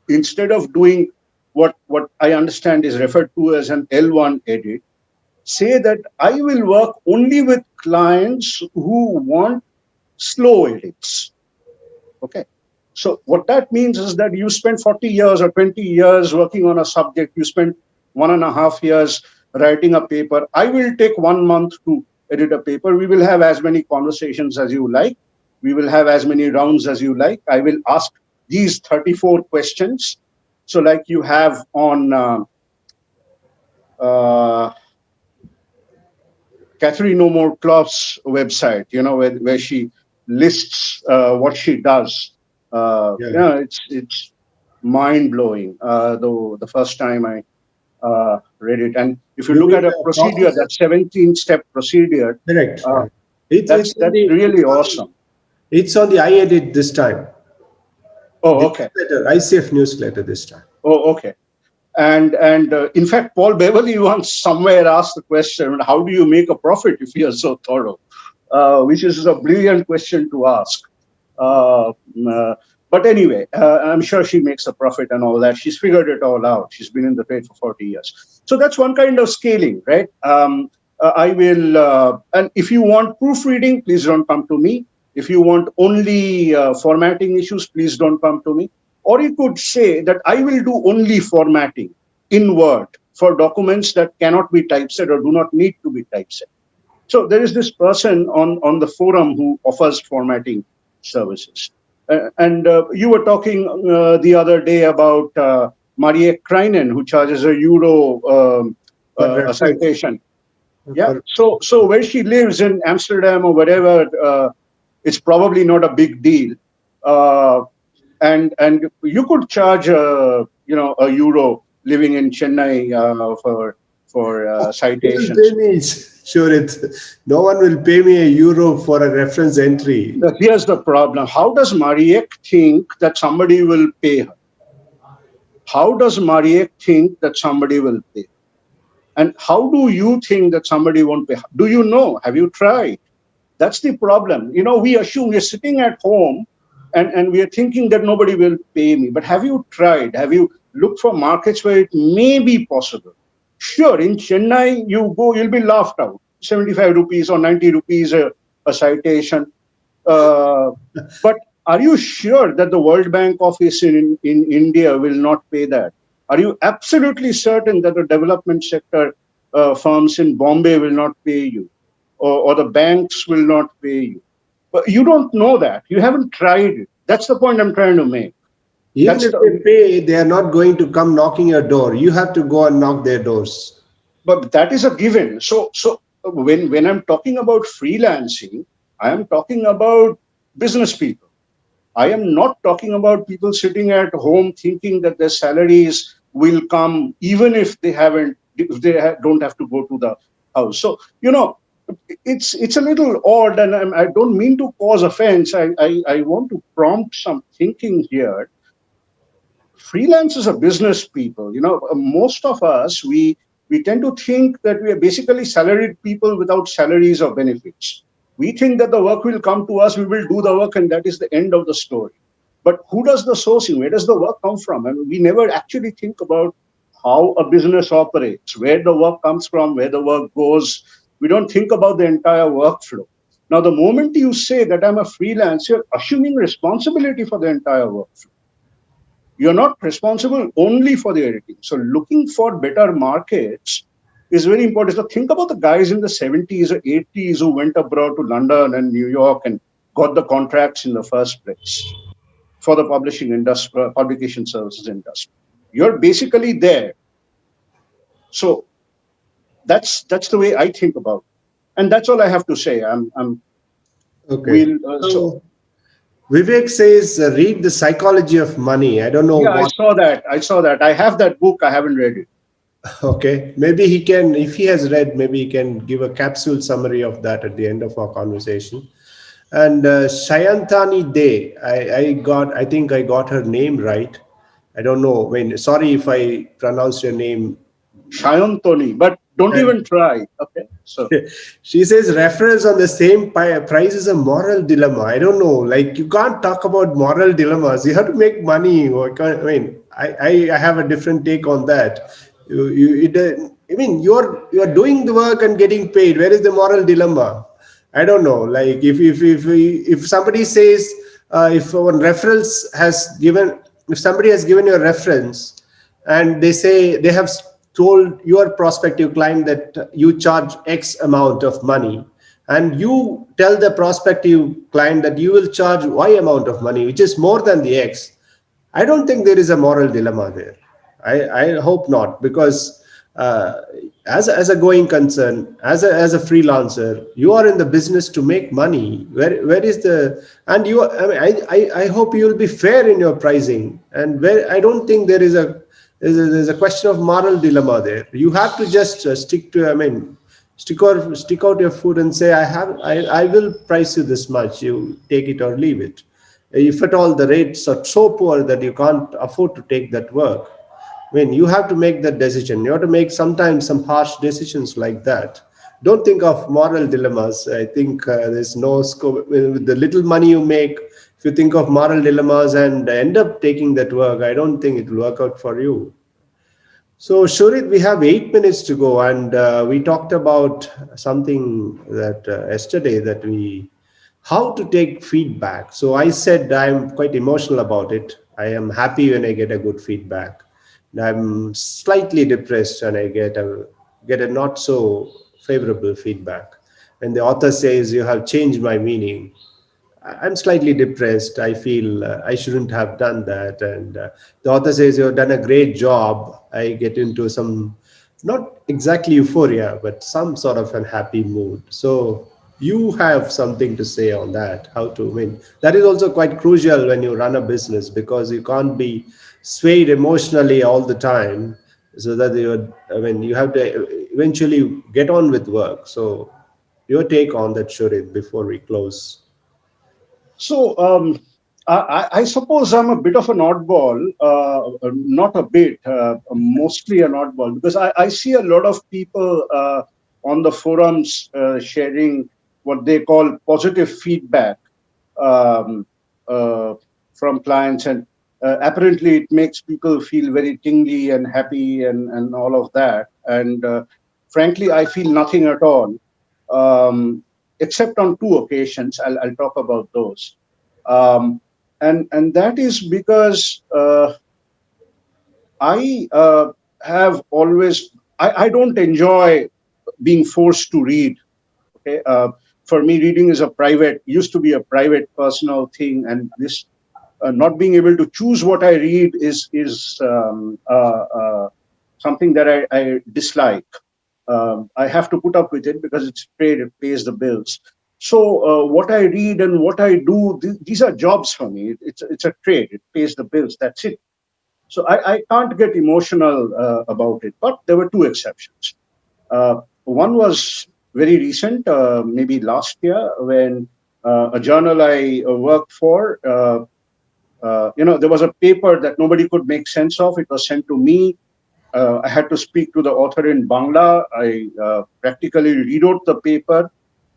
instead of doing what I understand is referred to as an L1 edit, say that I will work only with clients who want slow edits. Okay. So what that means is that you spend 40 years or 20 years working on a subject, you spend 1.5 years writing a paper. I will take 1 month to edit a paper. We will have as many conversations as you like. We will have as many rounds as you like. I will ask these 34 questions. So like you have on uh, Catherine O'More Clough's website, where she lists what she does. Yeah. It's mind blowing. Though the first time I read it, and if you You look mean at a the procedure, process? that 17-step procedure, Correct. uh, It's on that's the really awesome. it's on the iEdit this time. Oh, The okay. newsletter, ICF newsletter this time. Oh, okay. And in fact, Paul Beverly once somewhere asked the question, "How do you make a profit if you are so thorough?" Which is a brilliant question to ask. Uh, uh, but anyway, I'm sure she makes a profit and all that. She's figured it all out. She's been in the trade for 40 years. So that's one kind of scaling, right? I will, and if you want proofreading, please don't come to me. If you want only formatting issues, please don't come to me. Or you could say that I will do only formatting in Word for documents that cannot be typeset or do not need to be typeset. So there is this person on the forum who offers formatting services. And you were talking the other day about Marie Kreinen, who charges a euro For a reference. citation. Yeah. For, So where she lives in Amsterdam or whatever, it's probably not a big deal. Uh, and you could charge a euro living in Chennai for Who will pay citations. me? Sure, no one will pay me a euro for a reference entry. Here's the problem. How does Mariek think that somebody will pay her? How does Mariek think that somebody will pay? And how do you think that somebody won't pay? Do you know? Have you tried? That's the problem. We assume we're sitting at home and we are thinking that nobody will pay me. But have you tried? Have you looked for markets where it may be possible? Sure, in Chennai, you'll be laughed out. 75 rupees or 90 rupees a citation. Uh, but are you sure that the World Bank office in India will not pay that? Are you absolutely certain that the development sector firms in Bombay will not pay you? Or the banks will not pay you? But you don't know that. You haven't tried it. That's the point I'm trying to make. Even That's if the they pay, they are not going to come knocking your door. You have to go and knock their doors. But that is a given. So when I'm talking about freelancing, I am talking about business people. I am not talking about people sitting at home thinking that their salaries will come even if they don't have to go to the house. So it's a little odd, and I don't mean to cause offense. I want to prompt some thinking here. Freelancers are business people. Most of us we tend to think that we are basically salaried people without salaries or benefits. We think that the work will come to us, we will do the work, and that is the end of the story. But who does the sourcing? Where does the work come from? I mean, we never actually think about how a business operates, where the work comes from, where the work goes. We don't think about the entire workflow. Now, the moment you say that I'm a freelancer, you're assuming responsibility for the entire workflow. You're not responsible only for the editing. So looking for better markets is very important. So think about the guys in the 70s or 80s who went abroad to London and New York and got the contracts in the first place for the publishing industry, publication services industry. You're basically there. So that's the way I think about it. And that's all I have to say. Okay. We'll, so So Vivek says, read the psychology of money. I don't know yeah, I what. saw that. I have that book. I haven't read it. Okay. Maybe he can, if he has read, maybe he can give a capsule summary of that at the end of our conversation. And Shayantani Day, I think I got her name right. I don't know. Sorry if I pronounced your name. Shayantoni, but don't even try. Okay. So She says reference on the same price is a moral dilemma. I don't know. Like you can't talk about moral dilemmas. You have to make money. I have a different take on that. I mean, you're doing the work and getting paid. Where is the moral dilemma? I don't know. Like if somebody says, if one reference has given, if somebody has given you a reference, and they say they have told your prospective client that you charge X amount of money, and you tell the prospective client that you will charge Y amount of money, which is more than the X. I don't think there is a moral dilemma there. I hope not, because uh, as a going concern, as a freelancer, you are in the business to make money. Where is the, and you? I mean, I hope you will be fair in your pricing, and where I don't think there is there's a question of moral dilemma there. You have to just stick to. I mean, stick out your foot and say, I will price you this much. You take it or leave it. If at all the rates are so poor that you can't afford to take that work, I mean, you have to make that decision. You have to make sometimes some harsh decisions like that. Don't think of moral dilemmas. I think there's no scope with the little money you make. If you think of moral dilemmas and end up taking that work, I don't think it will work out for you. So, Shurit, we have 8 minutes to go, and we talked about something that yesterday, that we how to take feedback. So I said I'm quite emotional about it. I am happy when I get a good feedback. And I'm slightly depressed when I get a not so favorable feedback. When the author says you have changed my meaning, I'm slightly depressed. I feel I shouldn't have done that. And the author says you've done a great job. I get into some, not exactly euphoria, but some sort of an happy mood. So you have something to say on that. How to win? That is also quite crucial when you run a business, because you can't be swayed emotionally all the time. So that I mean, you have to eventually get on with work. So your take on that, Shurit, before we close. So I suppose I'm a bit of an oddball, not a bit, mostly an oddball, because I see a lot of people on the forums sharing what they call positive feedback um, uh, from clients, and apparently it makes people feel very tingly and happy and all of that. And frankly, I feel nothing at all, um, except on two occasions. I'll talk about those. Um, and that is because I have always I don't enjoy being forced to read. Okay, for me, reading is a private, used to be a private, personal thing, and this not being able to choose what I read is something that I dislike. I have to put up with it because it's paid, it pays the bills. So what I read and what I do, these are jobs for me. It's a trade. It pays the bills. That's it. So I can't get emotional about it. But there were two exceptions. One was very recent, maybe last year, when a journal I worked for, there was a paper that nobody could make sense of. It was sent to me. I had to speak to the author in Bangla. I practically rewrote the paper.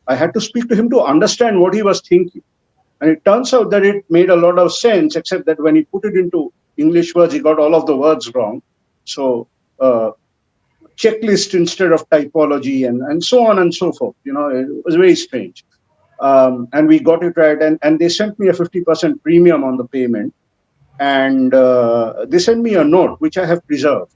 I had to speak to him to understand what he was thinking. And it turns out that it made a lot of sense, except that when he put it into English words, he got all of the words wrong. So, checklist instead of typology, and so on and so forth. It was very strange. And we got it right. And they sent me a 50% premium on the payment. And they sent me a note, which I have preserved.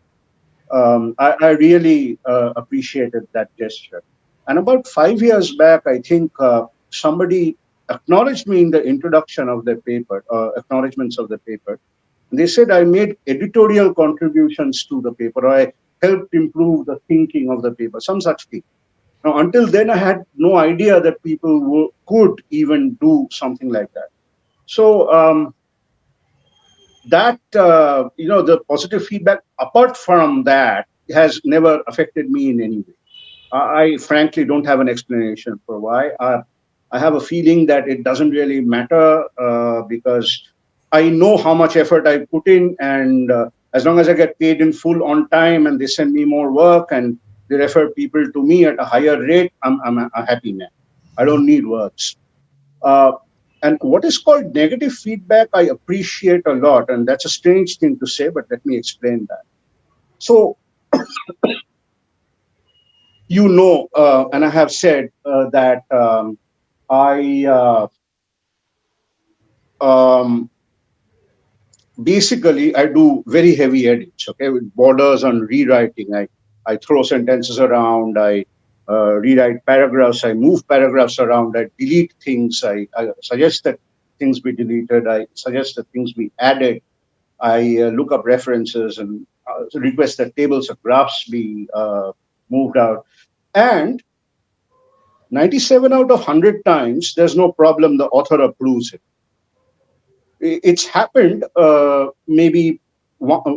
I really appreciated that gesture. And about 5 years back, I think somebody acknowledged me in the introduction of the paper, acknowledgements of the paper. And they said I made editorial contributions to the paper, or I helped improve the thinking of the paper, some such thing. Now, until then, I had no idea that people could even do something like that. So, the positive feedback apart from that has never affected me in any way. I frankly don't have an explanation for why. I have a feeling that it doesn't really matter because I know how much effort I put in, and as long as I get paid in full on time and they send me more work and they refer people to me at a higher rate, I'm a happy man. I don't need words. Uh, and what is called negative feedback, I appreciate a lot. And that's a strange thing to say, but let me explain that. So, and I have said that I um, basically I do very heavy edits, okay, with borders on rewriting. I throw sentences around, I rewrite paragraphs, I move paragraphs around, I delete things, I suggest that things be deleted, I suggest that things be added, I look up references and request that tables or graphs be moved out. And 97 out of 100 times, there's no problem, the author approves it. It's happened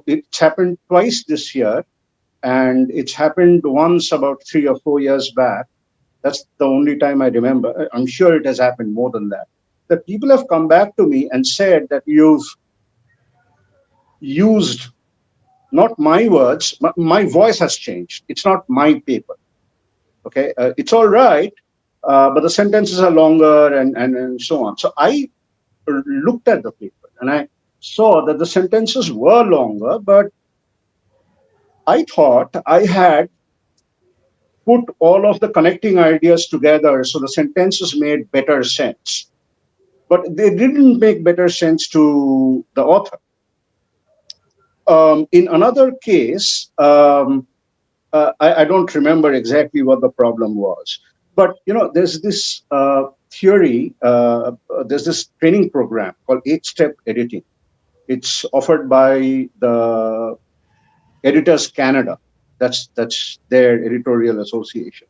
it's happened twice this year, and it's happened once about 3 or 4 years back. That's the only time I remember. I'm sure it has happened more than that. That people have come back to me and said that you've used not my words, my voice has changed. It's not my paper. Okay, it's all right, but the sentences are longer and so on. So I looked at the paper and I saw that the sentences were longer, but I thought I had put all of the connecting ideas together so the sentences made better sense. But they didn't make better sense to the author. In another case, I don't remember exactly what the problem was, but there's this theory, there's this training program called 8-Step Editing. It's offered by the Editors Canada. That's their editorial association.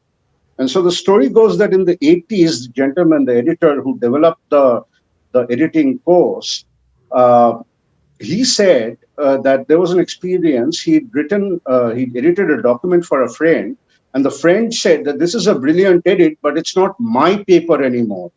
And so the story goes that in the 80s, the gentleman, the editor who developed the editing course, uh, he said that there was an experience. He'd edited a document for a friend, and the friend said that this is a brilliant edit, but it's not my paper anymore.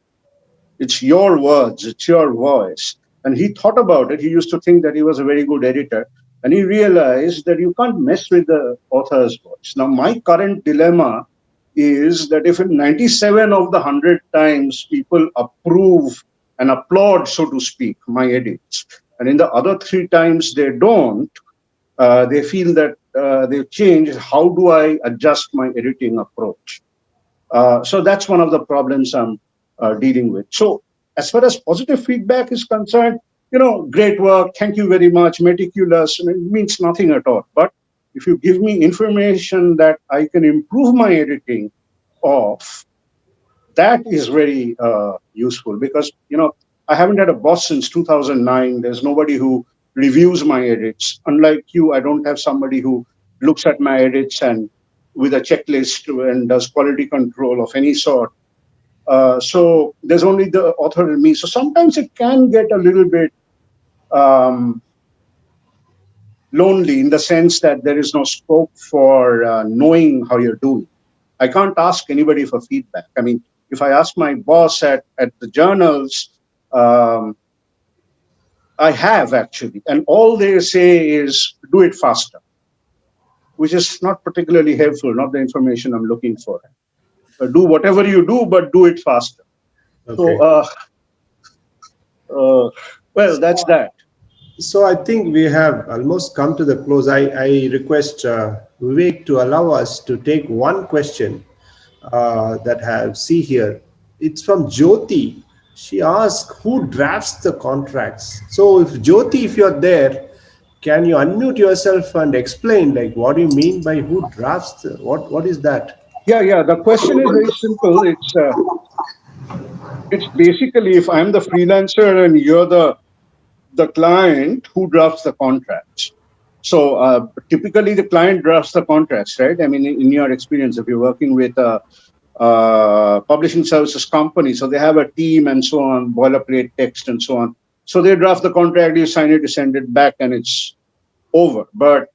It's your words, it's your voice. And he thought about it. He used to think that he was a very good editor. And he realized that you can't mess with the author's voice. Now, my current dilemma is that if in 97 of the 100 times people approve and applaud, so to speak, my edits, and in the other 3 times they don't, they feel that they've changed, how do I adjust my editing approach? So that's one of the problems I'm dealing with. So as far as positive feedback is concerned, great work, thank you very much, meticulous, it means nothing at all. But if you give me information that I can improve my editing of, that is very useful, because I haven't had a boss since 2009. There's nobody who reviews my edits. Unlike you, I don't have somebody who looks at my edits and with a checklist and does quality control of any sort. So there's only the author and me. So sometimes it can get a little bit um, lonely, in the sense that there is no scope for knowing how you're doing. I can't ask anybody for feedback. I mean, if I ask my boss at the journals, um, I have actually, and all they say is do it faster, which is not particularly helpful, not the information I'm looking for. Do whatever you do, but do it faster. So, Okay. well, that's that. So I think we have almost come to the close. I request Vivek to allow us to take one question that have see here. It's from Jyoti. She asked, "Who drafts the contracts?" So, if Jyoti, if you're there, can you unmute yourself and explain, like, what do you mean by who drafts? What is that? Yeah. The question is very simple. It's basically, if I'm the freelancer and you're the client, who drafts the contracts. So typically the client drafts the contracts, right? I mean, in your experience, if you're working with a publishing services company, so they have a team and so on, boilerplate text and so on. So they draft the contract, you sign it, you send it back, and it's over. But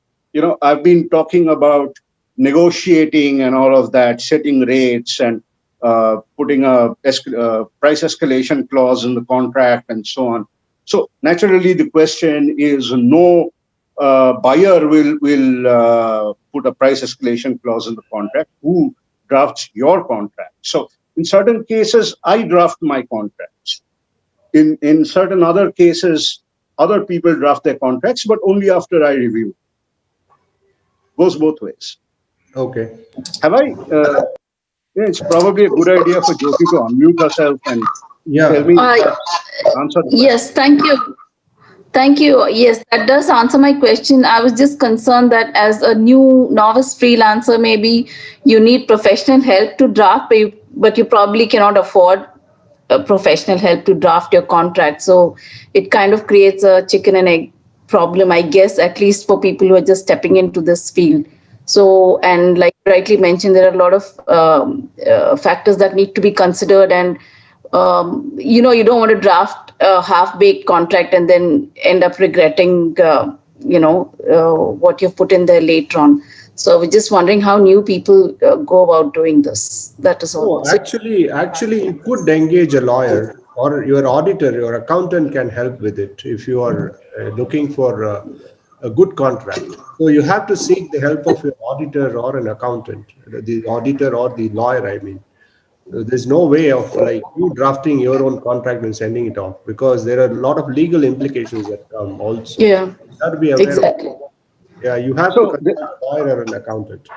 I've been talking about negotiating and all of that, setting rates and putting a price escalation clause in the contract and so on. So naturally, the question is, no buyer will put a price escalation clause in the contract. Who drafts your contract? So in certain cases, I draft my contracts. In certain other cases, other people draft their contracts, but only after I review. Goes both ways. Okay. Have I? Yeah, it's probably a good idea for Jyoti to unmute herself and tell Yeah. me if Uh, that answer the question. yes, thank you. Thank you. Yes, that does answer my question. I was just concerned that as a new novice freelancer, maybe you need professional help to draft, but you probably cannot afford professional help to draft your contract. So it kind of creates a chicken and egg problem, I guess, at least for people who are just stepping into this field. So, and like you rightly mentioned, there are a lot of factors that need to be considered, and you don't want to draft a half-baked contract and then end up regretting, what you've put in there later on. So we're just wondering how new people go about doing this. That is all. No, actually, you could engage a lawyer or your auditor, your accountant can help with it if you are looking for a good contract. So you have to seek the help of your auditor or an accountant, the auditor or the lawyer, I mean. There's no way of like you drafting your own contract and sending it off because there are a lot of legal implications that come also. Yeah, You have to be aware of. exactly. Yeah, you have to So, consult a lawyer or an accountant.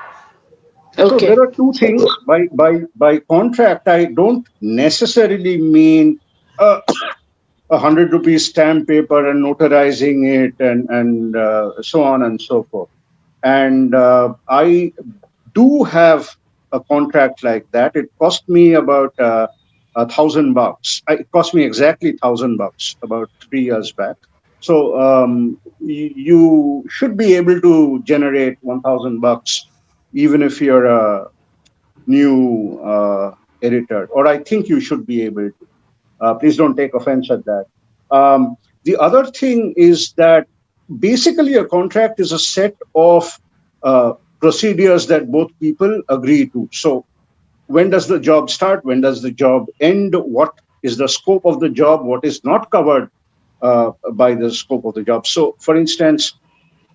so there Okay. are two things. By contract, I don't necessarily mean uh, 100 rupees stamp paper and notarizing it and so on and so forth. And I do have a contract like that. It cost me about $1,000. It cost me exactly $1,000 about 3 years back. So you should be able to generate $1,000 even if you're a new editor, or I think you should be able to. Please don't take offense at that. The other thing is that basically a contract is a set of uh, procedures that both people agree to. So when does the job start? When does the job end? What is the scope of the job? What is not covered by the scope of the job? So, for instance,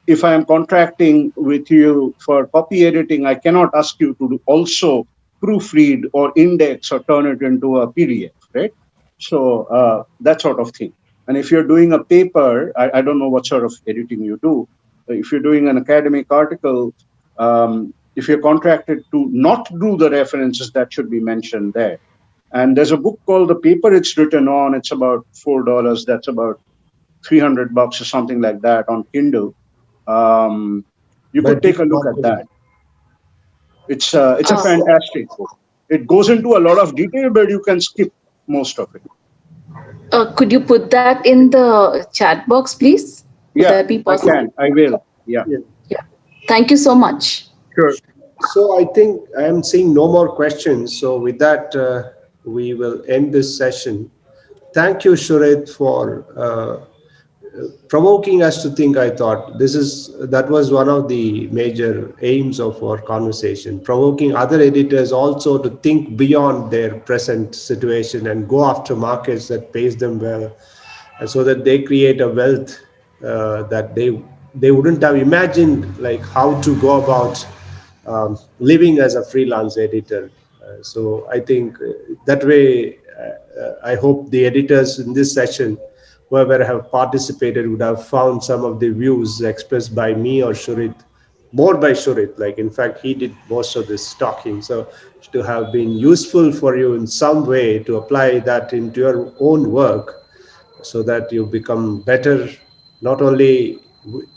if I am contracting with you for copy editing, I cannot ask you to also proofread or index or turn it into a PDF, right? So that sort of thing. And if you're doing a paper, I don't know what sort of editing you do. If you're doing an academic article, if you're contracted to not do the references, that should be mentioned there. And there's a book called The Paper It's Written On. It's about $4. That's about $300 or something like that on Kindle. You By could take a Peter look at Martin. that. It's a fantastic book. It goes into a lot of detail, but you can skip most of it. Could you put that in the chat box, please? Would Yeah, that be I possible? can. I will. Yeah, Yeah. Yeah. Thank you so much. sure. So I think I am seeing no more questions. So with that, we will end this session. Thank you, Surit, for provoking us to think. I thought that was one of the major aims of our conversation, provoking other editors also to think beyond their present situation and go after markets that pays them well, and so that they create a wealth that they wouldn't have imagined, like how to go about living as a freelance editor. So I think that way, I hope the editors in this session, whoever have participated, would have found some of the views expressed by me or Shurit, more by Shurit. Like in fact, he did most of this talking. So to have been useful for you in some way to apply that into your own work, so that you become better not only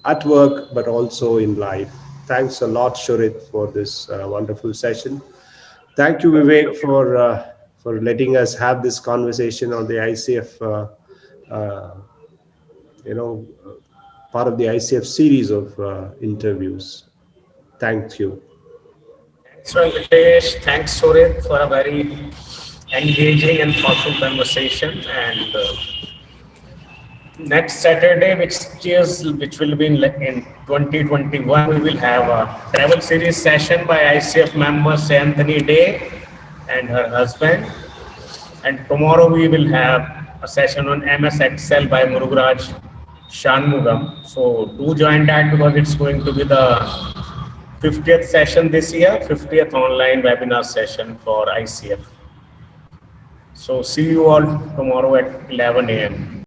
at work but also in life. Thanks a lot, Shurit, for this wonderful session. Thank you, Thank Vivek, you. for letting us have this conversation on the ICF, uh, you know, part of the ICF series of interviews. Thank you. Thanks, Venkatesh. Thanks, Surit, for a very engaging and thoughtful conversation. And next Saturday, which will be in 2021, we will have a travel series session by ICF members Anthony Day and her husband. And tomorrow we will have a session on MS Excel by Murugraj Shanmugam. So do join that because it's going to be the 50th session this year, 50th online webinar session for ICF. So see you all tomorrow at 11 a.m.